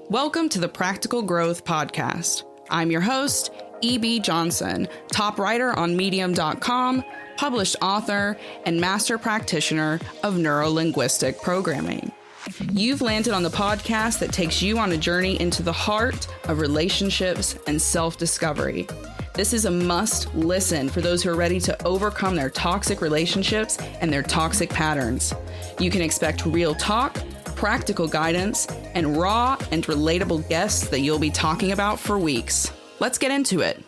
Welcome to the Practical Growth Podcast. I'm your host, E.B. Johnson, top writer on Medium.com, published author, and master practitioner of neuro-linguistic programming. You've landed on the podcast that takes you on a journey into the heart of relationships and self-discovery. This is a must listen for those who are ready to overcome their toxic relationships and their toxic patterns. You can expect real talk, practical guidance, and raw and relatable guests that you'll be talking about for weeks. Let's get into it.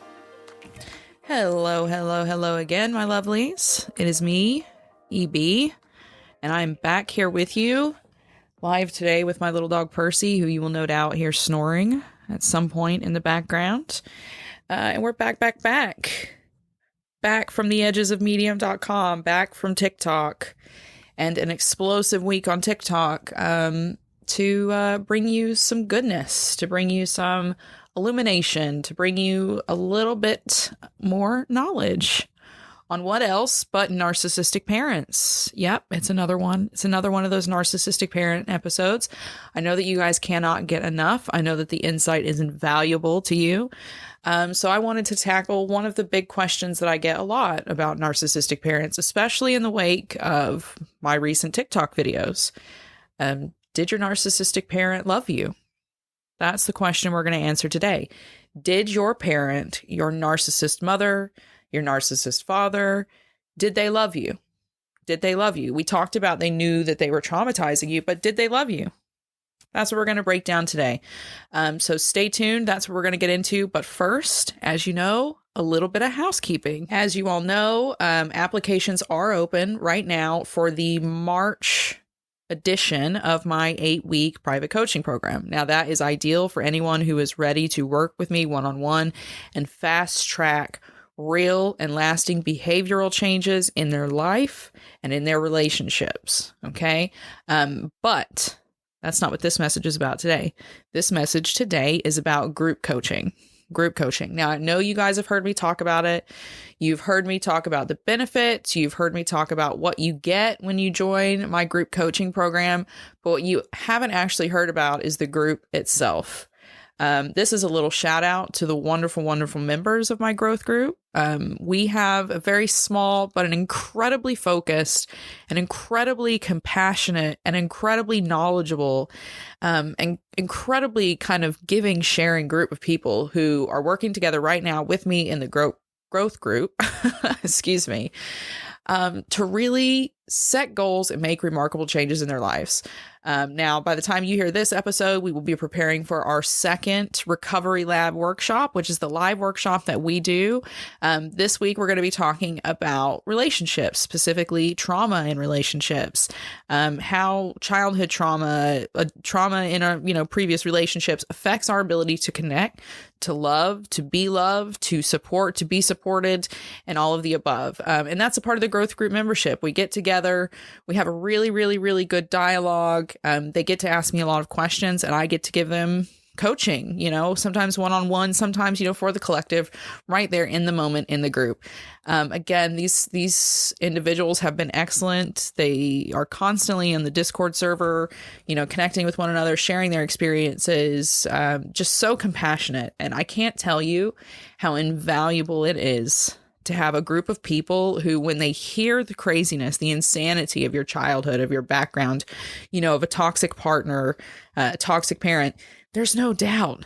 Hello again, my lovelies. It is me, EB, and I'm back here with you live today with my little dog Percy, who you will no doubt hear snoring at some point in the background. And we're back from the edges of Medium.com, back from TikTok, and an explosive week on TikTok to bring you some goodness, to bring you some illumination, to bring you a little bit more knowledge on what else but narcissistic parents. Yep, it's another one. It's another one of those narcissistic parent episodes. I know that you guys cannot get enough. I know that the insight is invaluable to you. So I wanted to tackle one of the big questions that I get a lot about narcissistic parents, especially in the wake of my recent TikTok videos. Did your narcissistic parent love you? That's the question we're going to answer today. Did your parent, your narcissist mother, your narcissist father, did they love you? Did they love you? We talked about they knew that they were traumatizing you, but did they love you? That's what we're going to break down today. So stay tuned. That's what we're going to get into. But first, as you know, a little bit of housekeeping. As you all know, applications are open right now for the March edition of my 8-week private coaching program. Now, that is ideal for anyone who is ready to work with me one-on-one and fast track real and lasting behavioral changes in their life and in their relationships. Okay. But that's not what this message is about today. This message today is about group coaching. Now, I know you guys have heard me talk about it. You've heard me talk about the benefits. You've heard me talk about what you get when you join my group coaching program. But what you haven't actually heard about is the group itself. This is a little shout out to the wonderful members of my growth group. We have a very small, but an incredibly focused and incredibly compassionate and incredibly knowledgeable, and incredibly kind of giving, sharing group of people who are working together right now with me in the growth group, excuse me, to really set goals and make remarkable changes in their lives. Now, by the time you hear this episode, we will be preparing for our second Recovery Lab workshop, which is the live workshop that we do. This week, we're going to be talking about relationships, specifically trauma in relationships, how childhood trauma in our previous relationships affects our ability to connect, to love, to be loved, to support, to be supported, and all of the above. And that's a part of the growth group membership. We get together, we have a really good dialogue. They get to ask me a lot of questions and I get to give them coaching, sometimes one-on-one, sometimes, for the collective right there in the moment in the group. Again, these individuals have been excellent. They are constantly in the Discord server, connecting with one another, sharing their experiences, just so compassionate. And I can't tell you how invaluable it is to have a group of people who, when they hear the craziness, the insanity of your childhood, of your background, of a toxic partner, a toxic parent, there's no doubt.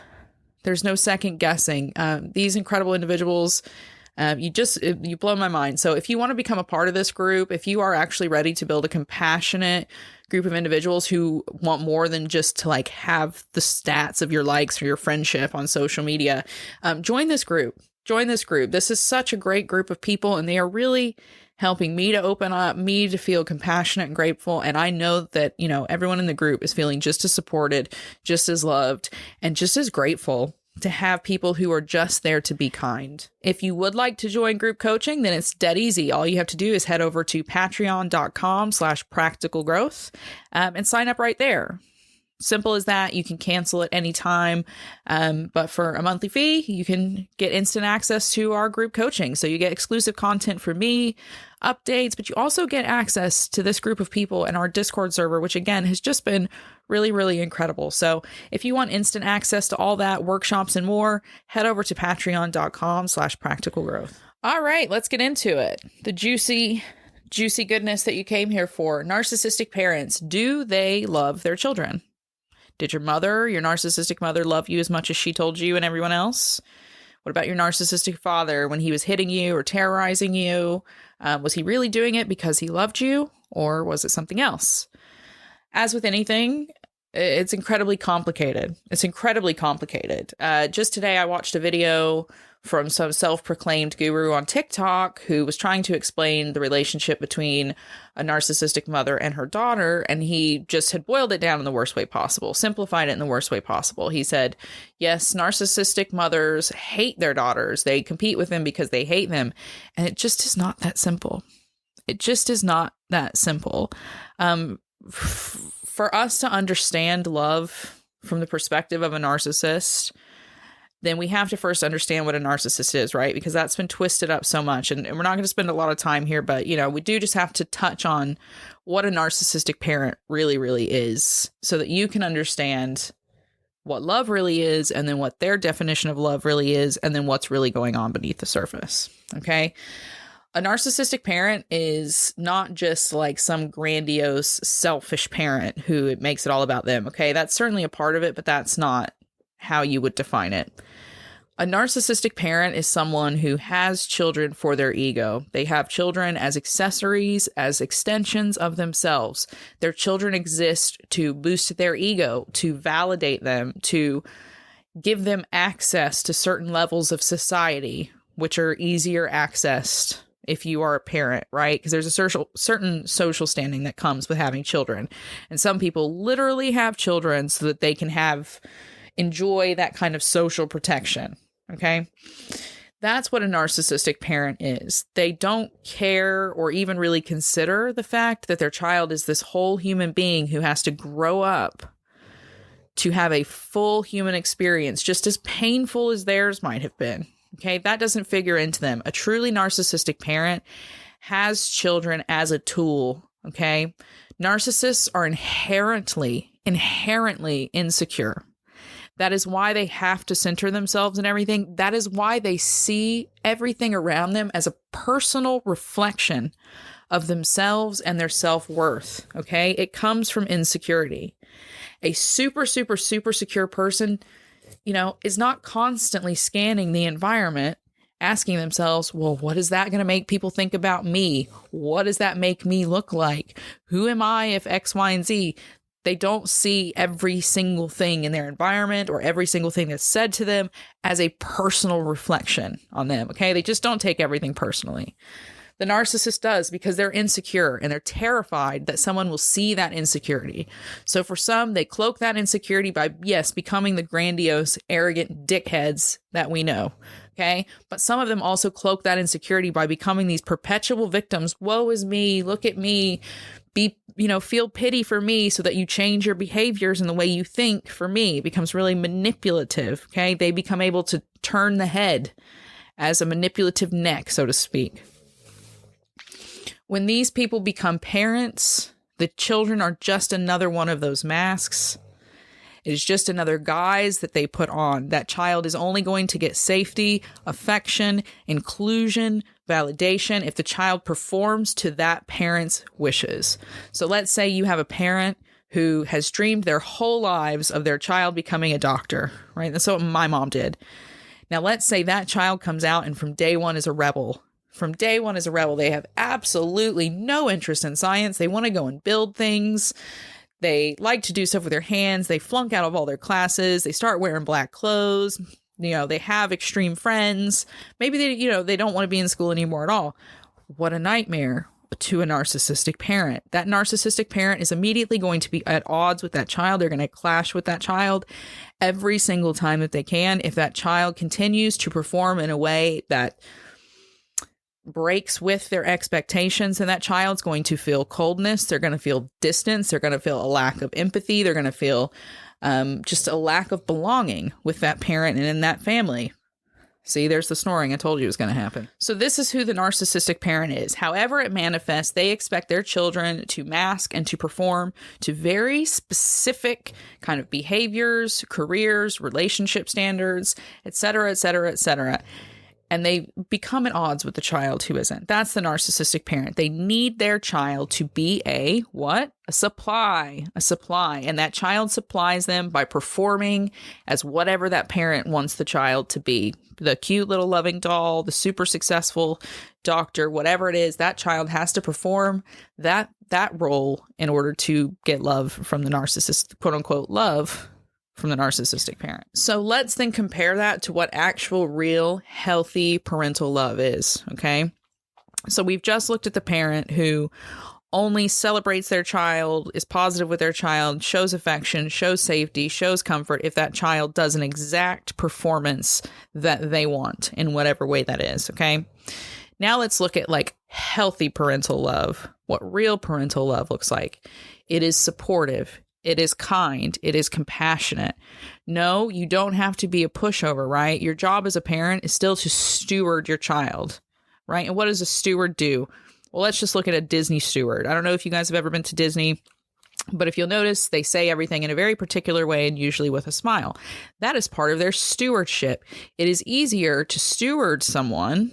There's no second guessing. These incredible individuals, you blow my mind. So if you want to become a part of this group, if you are actually ready to build a compassionate group of individuals who want more than just to have the stats of your likes or your friendship on social media, join this group. This is such a great group of people, and they are really helping me to open up, me to feel compassionate and grateful. And I know that, everyone in the group is feeling just as supported, just as loved, and just as grateful to have people who are just there to be kind. If you would like to join group coaching, then it's dead easy. All you have to do is head over to patreon.com/practicalgrowth and sign up right there. Simple as that. You can cancel at any time. But for a monthly fee, you can get instant access to our group coaching. So you get exclusive content from me, updates, but you also get access to this group of people and our Discord server, which again has just been really, really incredible. So if you want instant access to all that, workshops and more, head over to patreon.com/practicalgrowth. All right, let's get into it. The juicy goodness that you came here for. Narcissistic parents, do they love their children? Did your narcissistic mother, love you as much as she told you and everyone else? What about your narcissistic father when he was hitting you or terrorizing you? Was he really doing it because he loved you, or was it something else? As with anything, it's incredibly complicated. Just today, I watched a video from some self-proclaimed guru on TikTok who was trying to explain the relationship between a narcissistic mother and her daughter, and he just had boiled it down in the worst way possible, simplified it in the worst way possible. He said, yes, narcissistic mothers hate their daughters. They compete with them because they hate them. And it just is not that simple. For us to understand love from the perspective of a narcissist, then we have to first understand what a narcissist is, right? Because that's been twisted up so much. And we're not going to spend a lot of time here, but, we do just have to touch on what a narcissistic parent really, really is so that you can understand what love really is, and then what their definition of love really is, and then what's really going on beneath the surface, okay? A narcissistic parent is not just like some grandiose, selfish parent who it makes it all about them, okay? That's certainly a part of it, but that's not how you would define it. A narcissistic parent is someone who has children for their ego. They have children as accessories, as extensions of themselves. Their children exist to boost their ego, to validate them, to give them access to certain levels of society, which are easier accessed if you are a parent, right? Because there's a certain social standing that comes with having children. And some people literally have children so that they can enjoy that kind of social protection. Okay. That's what a narcissistic parent is. They don't care or even really consider the fact that their child is this whole human being who has to grow up to have a full human experience, just as painful as theirs might have been. Okay. That doesn't figure into them. A truly narcissistic parent has children as a tool. Okay. Narcissists are inherently insecure. That is why they have to center themselves in everything. That is why they see everything around them as a personal reflection of themselves and their self-worth, okay? It comes from insecurity. A super, super, super secure person, is not constantly scanning the environment, asking themselves, well, what is that going to make people think about me? What does that make me look like? Who am I if X, Y, and Z? They don't see every single thing in their environment or every single thing that's said to them as a personal reflection on them, okay? They just don't take everything personally. The narcissist does, because they're insecure and they're terrified that someone will see that insecurity. So for some, they cloak that insecurity by, yes, becoming the grandiose, arrogant dickheads that we know, okay? But some of them also cloak that insecurity by becoming these perpetual victims. Woe is me, look at me, feel pity for me so that you change your behaviors and the way you think for me. It becomes really manipulative, okay? They become able to turn the head as a manipulative neck, so to speak. When these people become parents, the children are just another one of those masks. It is just another guise that they put on. That child is only going to get safety, affection, inclusion, validation if the child performs to that parent's wishes. So let's say you have a parent who has dreamed their whole lives of their child becoming a doctor, right? That's what my mom did. Now, let's say that child comes out and from day one is a rebel. They have absolutely no interest in science. They want to go and build things. They like to do stuff with their hands. They flunk out of all their classes. They start wearing black clothes. They have extreme friends. Maybe they don't want to be in school anymore at all. What a nightmare to a narcissistic parent. That narcissistic parent is immediately going to be at odds with that child. They're going to clash with that child every single time that they can. If that child continues to perform in a way that breaks with their expectations, and that child's going to feel coldness. They're going to feel distance. They're going to feel a lack of empathy. They're going to feel just a lack of belonging with that parent and in that family. See, there's the snoring. I told you it was going to happen. So this is who the narcissistic parent is. However it manifests, they expect their children to mask and to perform to very specific kind of behaviors, careers, relationship standards, etc., etc., etc. And they become at odds with the child who isn't. That's the narcissistic parent. They need their child to be a what? A supply. And that child supplies them by performing as whatever that parent wants the child to be. The cute little loving doll, the super successful doctor, whatever it is, that child has to perform that role in order to get love from the narcissist, quote unquote, love from the narcissistic parent. So let's then compare that to what actual, real, healthy parental love is, okay? So we've just looked at the parent who only celebrates their child, is positive with their child, shows affection, shows safety, shows comfort if that child does an exact performance that they want in whatever way that is, okay? Now let's look at like healthy parental love, what real parental love looks like. It is supportive. It is kind. It is compassionate. No, you don't have to be a pushover, right? Your job as a parent is still to steward your child, right? And what does a steward do? Well, let's just look at a Disney steward. I don't know if you guys have ever been to Disney, but if you'll notice, they say everything in a very particular way and usually with a smile. That is part of their stewardship. It is easier to steward someone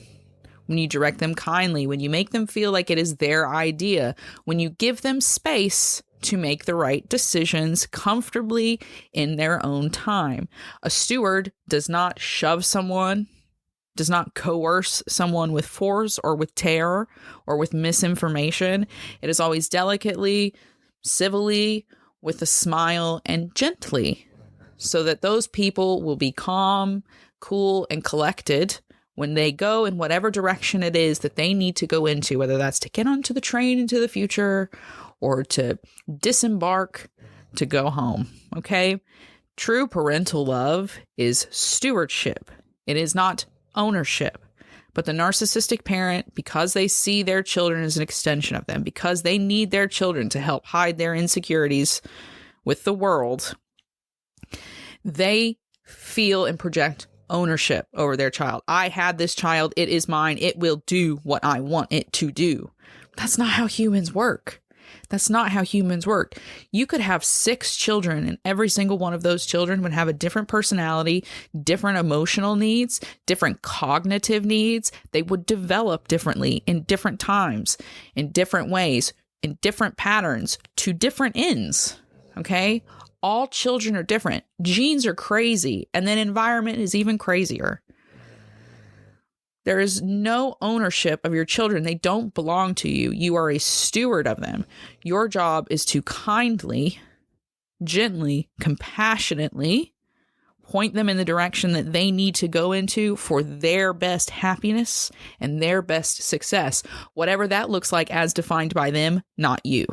when you direct them kindly, when you make them feel like it is their idea, when you give them space to make the right decisions comfortably in their own time. A steward does not shove someone, does not coerce someone with force or with terror or with misinformation. It is always delicately, civilly, with a smile, and gently, so that those people will be calm, cool, and collected when they go in whatever direction it is that they need to go into, whether that's to get onto the train into the future or to disembark to go home, okay? True parental love is stewardship. It is not ownership. But the narcissistic parent, because they see their children as an extension of them, because they need their children to help hide their insecurities with the world, they feel and project ownership over their child. I had this child. It is mine. It will do what I want it to do. That's not how humans work. That's not how humans work. You could have 6 children, and every single one of those children would have a different personality, different emotional needs, different cognitive needs. They would develop differently in different times, in different ways, in different patterns, to different ends. Okay? All children are different. Genes are crazy, and then environment is even crazier. There is no ownership of your children. They don't belong to you. You are a steward of them. Your job is to kindly, gently, compassionately point them in the direction that they need to go into for their best happiness and their best success, whatever that looks like as defined by them, not you.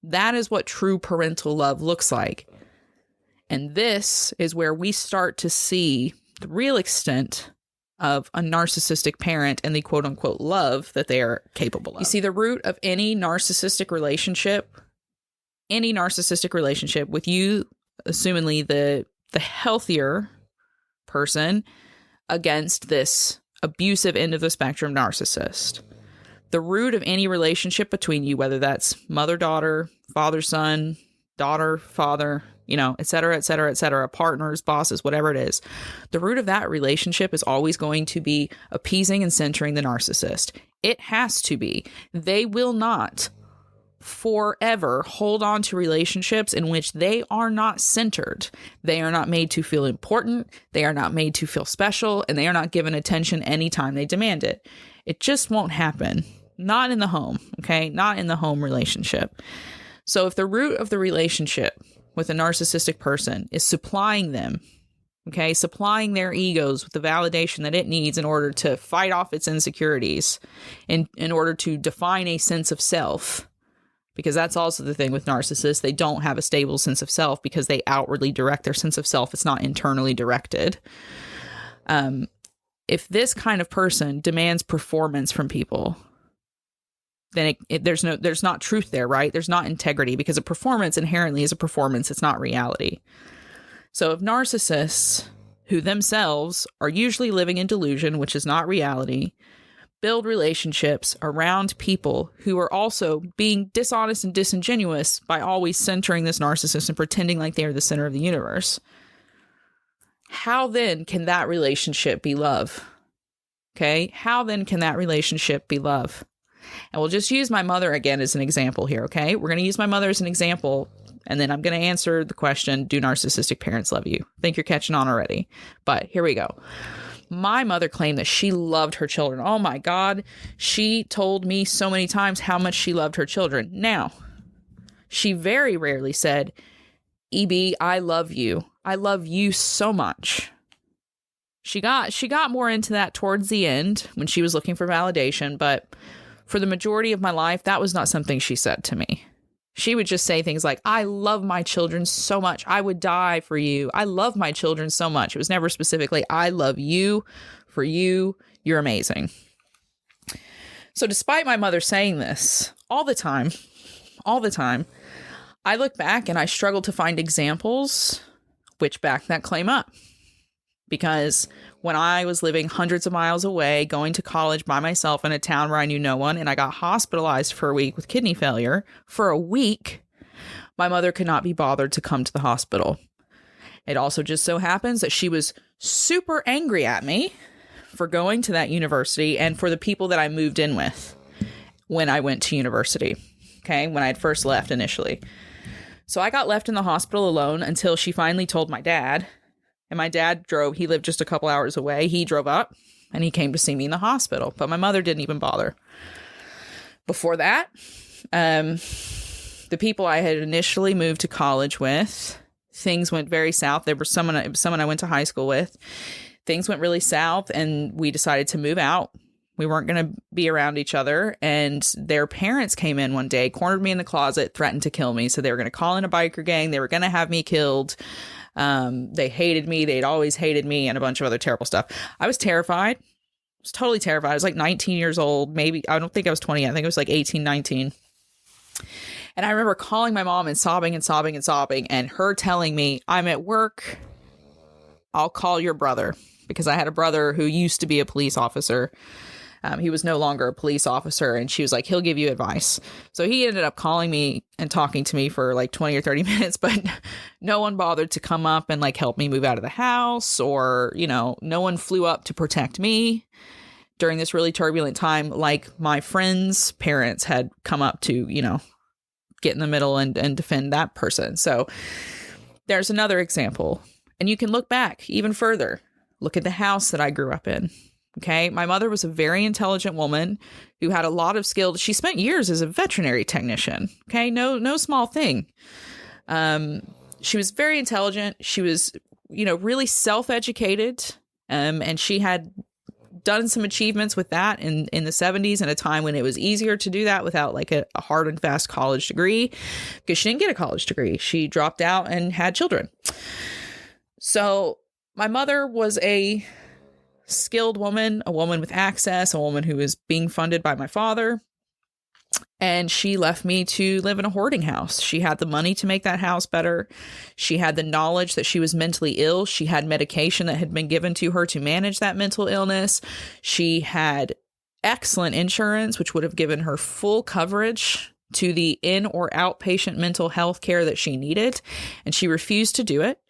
That is what true parental love looks like. And this is where we start to see the real extent of a narcissistic parent and the quote unquote love that they are capable of. You see, the root of any narcissistic relationship with you, assumingly the healthier person against this abusive end of the spectrum narcissist. The root of any relationship between you, whether that's mother-daughter, father-son, daughter-father, et cetera, partners, bosses, whatever it is. The root of that relationship is always going to be appeasing and centering the narcissist. It has to be. They will not forever hold on to relationships in which they are not centered. They are not made to feel important. They are not made to feel special, and they are not given attention anytime they demand it. It just won't happen. Not in the home, okay? Not in the home relationship. So if the root of the relationship with a narcissistic person is supplying them, okay, supplying their egos with the validation that it needs in order to fight off its insecurities, in order to define a sense of self, because that's also the thing with narcissists. They don't have a stable sense of self because they outwardly direct their sense of self. It's not internally directed. if this kind of person demands performance from people, then there's not truth there, right? There's not integrity, because a performance inherently is a performance. It's not reality. So if narcissists, who themselves are usually living in delusion, which is not reality, build relationships around people who are also being dishonest and disingenuous by always centering this narcissist and pretending like they are the center of the universe, how then can that relationship be love? Okay? How then can that relationship be love? And we'll just use my mother again as an example here, okay? We're going to use my mother as an example, and then I'm going to answer the question, do narcissistic parents love you? I think you're catching on already, but here we go. My mother claimed that she loved her children. Oh my God. She told me so many times how much she loved her children. Now, she very rarely said, EB, I love you. I love you so much. She got more into that towards the end when she was looking for validation, but for the majority of my life, that was not something she said to me. She would just say things like, I love my children so much. I would die for you. I love my children so much. It was never specifically, I love you for you. You're amazing. So despite my mother saying this all the time, I look back and I struggle to find examples which back that claim up. Because when I was living hundreds of miles away, going to college by myself in a town where I knew no one, and I got hospitalized for a week with kidney failure, for a week, my mother could not be bothered to come to the hospital. It also just so happens that she was super angry at me for going to that university and for the people that I moved in with when I went to university, okay, when I had first left initially. So I got left in the hospital alone until she finally told my dad. And my dad he lived just a couple hours away. He drove up and he came to see me in the hospital, but my mother didn't even bother. Before that, the people I had initially moved to college with, things went very south. There was someone I went to high school with. Things went really south and we decided to move out. We weren't going to be around each other. And their parents came in one day, cornered me in the closet, threatened to kill me. So they were going to call in a biker gang. They were going to have me killed. They hated me. They'd always hated me and a bunch of other terrible stuff. I was terrified. I was totally terrified. I was like 19 years old. Maybe, I don't think I was 20. I think it was like 18, 19. And I remember calling my mom and sobbing and sobbing and sobbing and her telling me, I'm at work. I'll call your brother, because I had a brother who used to be a police officer. He was no longer a police officer, and she was like, he'll give you advice. So he ended up calling me and talking to me for like 20 or 30 minutes, but no one bothered to come up and like help me move out of the house, or, no one flew up to protect me during this really turbulent time. Like my friends' parents had come up to, get in the middle and defend that person. So there's another example, and you can look back even further. Look at the house that I grew up in. Okay. My mother was a very intelligent woman who had a lot of skills. She spent years as a veterinary technician. Okay. No small thing. She was very intelligent. She was, really self-educated. And she had done some achievements with that in the 70s, in a time when it was easier to do that without like a hard and fast college degree, because she didn't get a college degree. She dropped out and had children. So my mother was a skilled woman, a woman with access, a woman who was being funded by my father. And she left me to live in a hoarding house. She had the money to make that house better. She had the knowledge that she was mentally ill. She had medication that had been given to her to manage that mental illness. She had excellent insurance, which would have given her full coverage to the in or outpatient mental health care that she needed. And she refused to do it.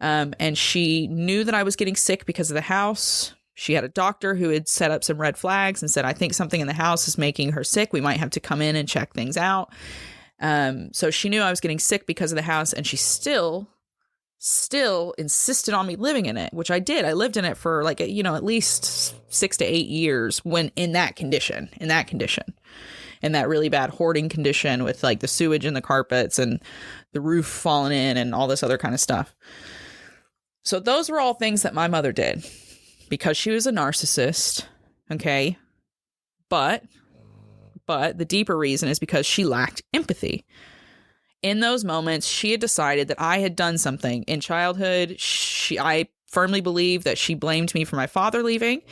And she knew that I was getting sick because of the house. She had a doctor who had set up some red flags and said, I think something in the house is making her sick. We might have to come in and check things out. So she knew I was getting sick because of the house, and she still insisted on me living in it, which I did. I lived in it for like, at least 6 to 8 years when in that condition, in that really bad hoarding condition with like the sewage in the carpets and the roof falling in and all this other kind of stuff. So those were all things that my mother did because she was a narcissist. Okay. But the deeper reason is because she lacked empathy. In those moments, she had decided that I had done something in childhood. I firmly believe that she blamed me for my father leaving.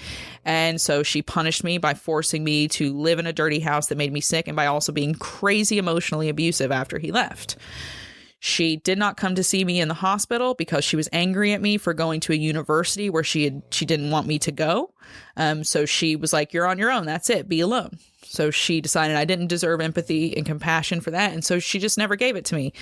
And so she punished me by forcing me to live in a dirty house that made me sick, and by also being crazy emotionally abusive after he left. She did not come to see me in the hospital because she was angry at me for going to a university where she didn't want me to go. So she was like, you're on your own. That's it. Be alone. So she decided I didn't deserve empathy and compassion for that. And so she just never gave it to me.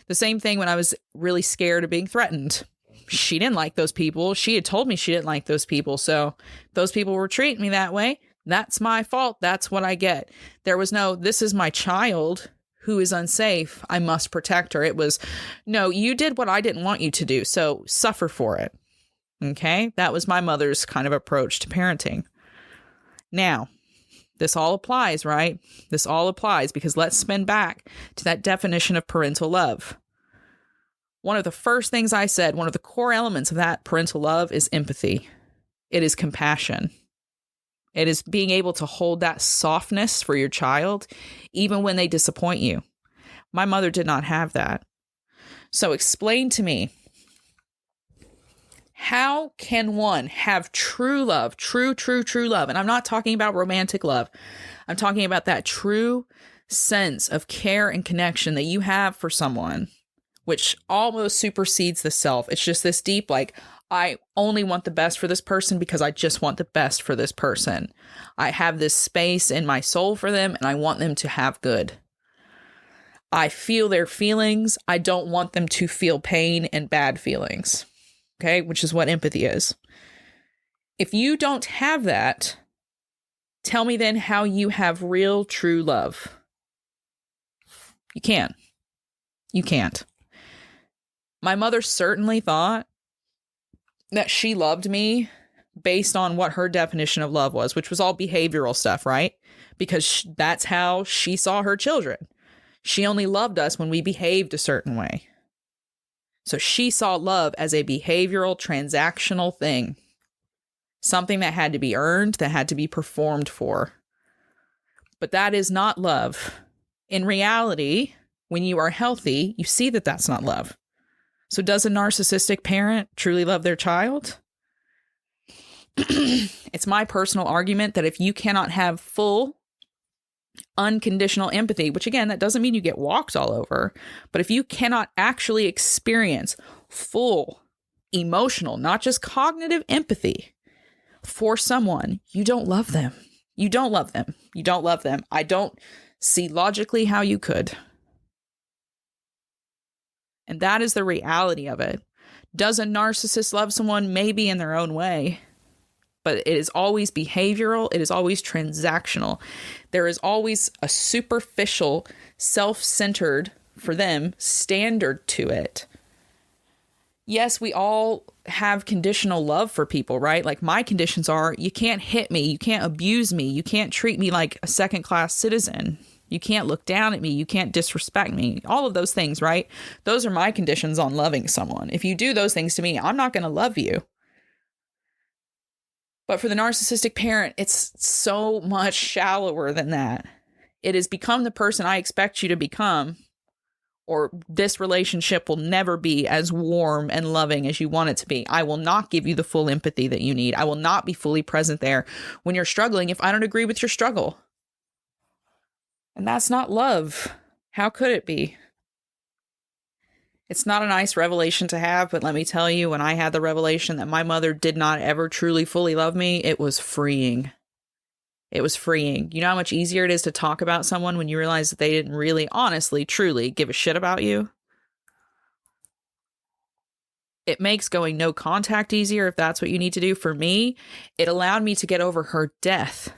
The same thing when I was really scared of being threatened. She didn't like those people. She had told me she didn't like those people. So those people were treating me that way. That's my fault. That's what I get. There was no, this is my child who is unsafe. I must protect her. It was, no, you did what I didn't want you to do, so suffer for it. Okay? That was my mother's kind of approach to parenting. Now, this all applies, right? This all applies because let's spin back to that definition of parental love. One of the first things I said, one of the core elements of that parental love is empathy. It is compassion. It is being able to hold that softness for your child, even when they disappoint you. My mother did not have that. So explain to me, how can one have true love, true love? And I'm not talking about romantic love. I'm talking about that true sense of care and connection that you have for someone, which almost supersedes the self. It's just this deep, like, I only want the best for this person because I just want the best for this person. I have this space in my soul for them and I want them to have good. I feel their feelings. I don't want them to feel pain and bad feelings. Okay, which is what empathy is. If you don't have that, tell me then how you have real, true love. You can't. You can't. My mother certainly thought that she loved me based on what her definition of love was, which was all behavioral stuff, right? Because that's how she saw her children. She only loved us when we behaved a certain way. So she saw love as a behavioral, transactional thing. Something that had to be earned, that had to be performed for. But that is not love. In reality, when you are healthy, you see that that's not love. So does a narcissistic parent truly love their child? It's my personal argument that if you cannot have full, unconditional empathy, which again, that doesn't mean you get walked all over, but if you cannot actually experience full emotional, not just cognitive empathy for someone, you don't love them. You don't love them. You don't love them. I don't see logically how you could. And that is the reality of it. Does a narcissist love someone? Maybe in their own way. But it is always behavioral. It is always transactional. There is always a superficial, self-centered, for them, standard to it. Yes, we all have conditional love for people, right? Like my conditions are, you can't hit me. You can't abuse me. You can't treat me like a second-class citizen. You can't look down at me. You can't disrespect me. All of those things, right? Those are my conditions on loving someone. If you do those things to me, I'm not going to love you. But for the narcissistic parent, it's so much shallower than that. It has become the person I expect you to become, or this relationship will never be as warm and loving as you want it to be. I will not give you the full empathy that you need. I will not be fully present there when you're struggling if I don't agree with your struggle. And that's not love. How could it be? It's not a nice revelation to have, but let me tell you, when I had the revelation that my mother did not ever truly fully love me, it was freeing. It was freeing. You know how much easier it is to talk about someone when you realize that they didn't really, honestly, truly give a shit about you? It makes going no contact easier if that's what you need to do. For me, it allowed me to get over her death.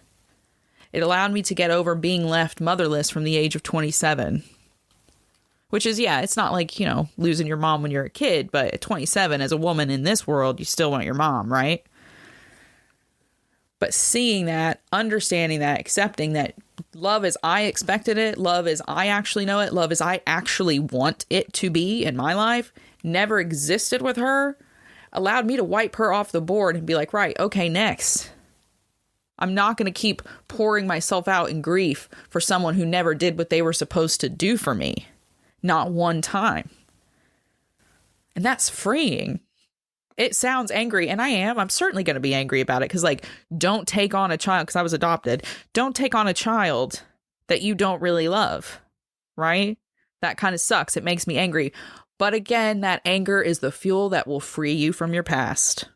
It allowed me to get over being left motherless from the age of 27. Which is, yeah, it's not like, losing your mom when you're a kid, but at 27, as a woman in this world, you still want your mom, right? But seeing that, understanding that, accepting that love as I expected it, love as I actually know it, love as I actually want it to be in my life, never existed with her, allowed me to wipe her off the board and be like, right, okay, next. I'm not going to keep pouring myself out in grief for someone who never did what they were supposed to do for me. Not one time. And that's freeing. It sounds angry, and I am. I'm certainly going to be angry about it because, like, don't take on a child, because I was adopted. Don't take on a child that you don't really love, right? That kind of sucks. It makes me angry. But again, that anger is the fuel that will free you from your past.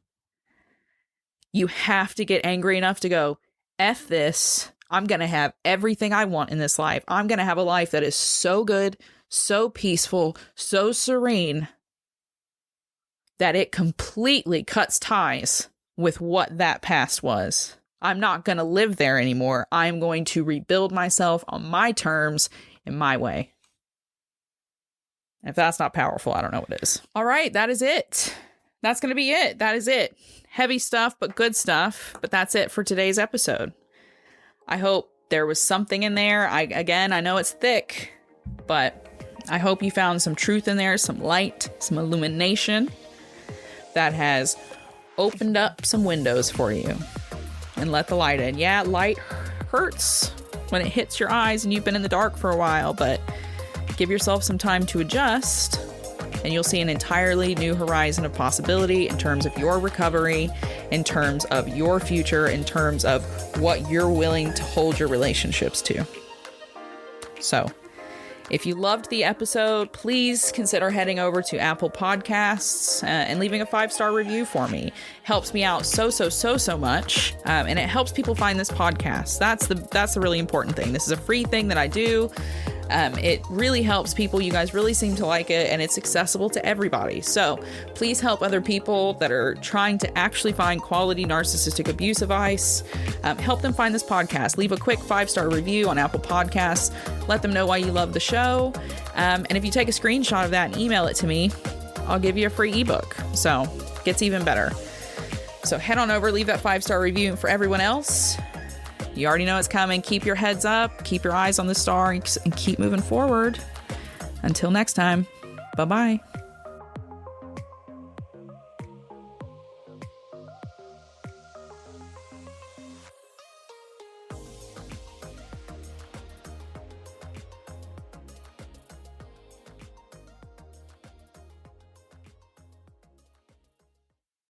You have to get angry enough to go, F this. I'm going to have everything I want in this life. I'm going to have a life that is so good, so peaceful, so serene, that it completely cuts ties with what that past was. I'm not going to live there anymore. I'm going to rebuild myself on my terms, in my way. If that's not powerful, I don't know what is. All right, that is it. That's going to be it. That is it. Heavy stuff, but good stuff. But that's it for today's episode. I hope there was something in there. I know it's thick, but I hope you found some truth in there, some light, some illumination that has opened up some windows for you and let the light in. Yeah, light hurts when it hits your eyes and you've been in the dark for a while, but give yourself some time to adjust and you'll see an entirely new horizon of possibility in terms of your recovery, in terms of your future, in terms of what you're willing to hold your relationships to. So, if you loved the episode, please consider heading over to Apple Podcasts and leaving a 5-star review for me. Helps me out so much, and it helps people find this podcast. That's the really important thing. This is a free thing that I do. It really helps people. You guys really seem to like it, and it's accessible to everybody. So please help other people that are trying to actually find quality narcissistic abuse advice. Help them find this podcast. Leave a quick 5-star review on Apple Podcasts. Let them know why you love the show. And if you take a screenshot of that and email it to me, I'll give you a free ebook. So it gets even better. So head on over, leave that 5-star review. For everyone else, you already know it's coming. Keep your heads up, keep your eyes on the star, and keep moving forward. Until next time, bye-bye.